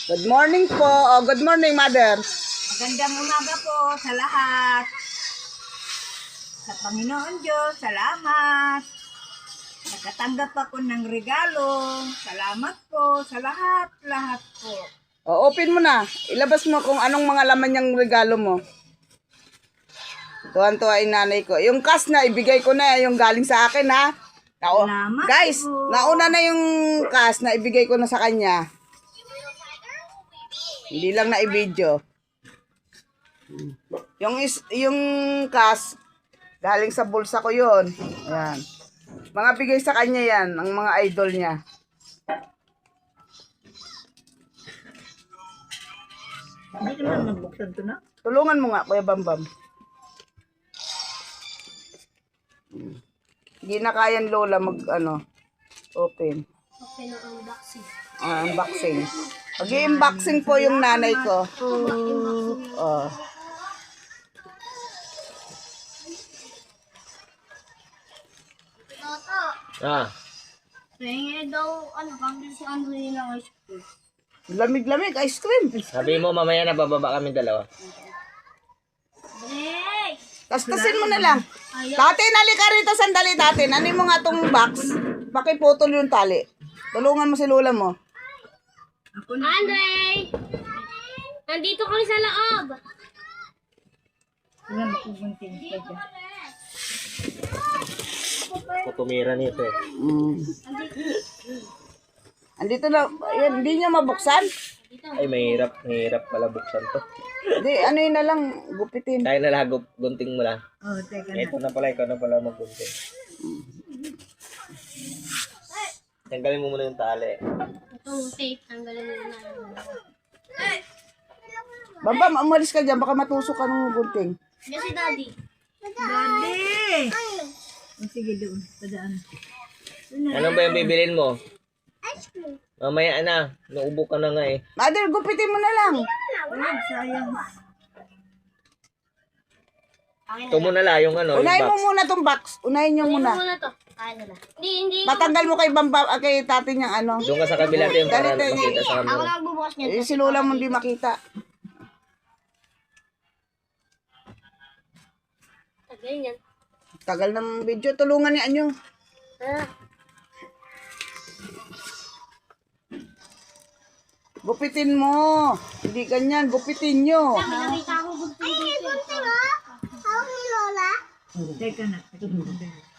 Good morning po. Oh, good morning, Mother. Magandang umaga po sa lahat. Sa Panginoon Diyos, salamat. Nakatanggap ako ng regalo. Salamat po sa lahat po. Oh, open mo na. Ilabas mo kung anong mga laman yung regalo mo. Tuwan-tuwa yung nanay ko. Yung cash na ibigay ko na, yung galing sa akin ha. Salamat Guys, po. nauna na yung cash na ibigay ko na sa kanya. Hindi lang na i-video. Yung cash, galing sa bulsa ko yun. Ayan. Mga bigay sa kanya yan, ang mga idol niya. Hindi naman nagbuksan to na. Tulungan mo nga, Kuya Bambam. Hindi na kayan Lola open. Okay na unboxing. Unboxing. Mag-i-unboxing po yung nanay ko. Oh. Toto, Ah, pengen daw, pambili si Andre ng ice cream. Lamig-lamig, ice cream. sabi mo mamaya na bababa kami dalawa. Break! Tastasin mo na lang. Ayaw. Tate, nalika rito sandali, tate. Nanin mo nga tong box. Pakiputol yung tali. Tulungan mo si Lola mo. Ako na. Andre! Nandito kami sa loob. Wala makugunting ka dyan. Kutumira nito eh. Andito na, yan, hindi niya mabuksan. Ay, mahirap pala buksan to. Hindi, ano yun na lang, gupitin. Kaya nalagop, gunting mo lang. Oh, teka na. Ito na pala, ikaw na pala maggunting. Tanggalin mo muna yung tali. Itong tape, tanggalin mo na. Bambam, umalis ka dyan, baka matusok ka ng gunting. Kasi daddy. Daddy! Oh, sige doon. Padaan. Ano ba yung bibilin mo? Ice cream. Mamaya na, naubo ka na nga eh. Mother, gupitin mo na lang. Wala, sayang. Ito mo na lang yung ano, yung Unahin mo box. muna tong box. Unahin niyo Muna muna. to. Kaya nila. Hindi. Matanggal mo kay Bambam, kay tate niyang ano. Doon ka sa kabila din para Dali, makita sa Ako camera. lang magbubukas niyan. Si Lola mo hindi makita. Tagal yan. Tagal ng video, tulungan niya nyo. Ah. Gupitin mo. Hindi ganyan, gupitin nyo. Nakita ko gunting dito. Ay, gunting oh. Hawak ni Lola. Teka na. Teka na.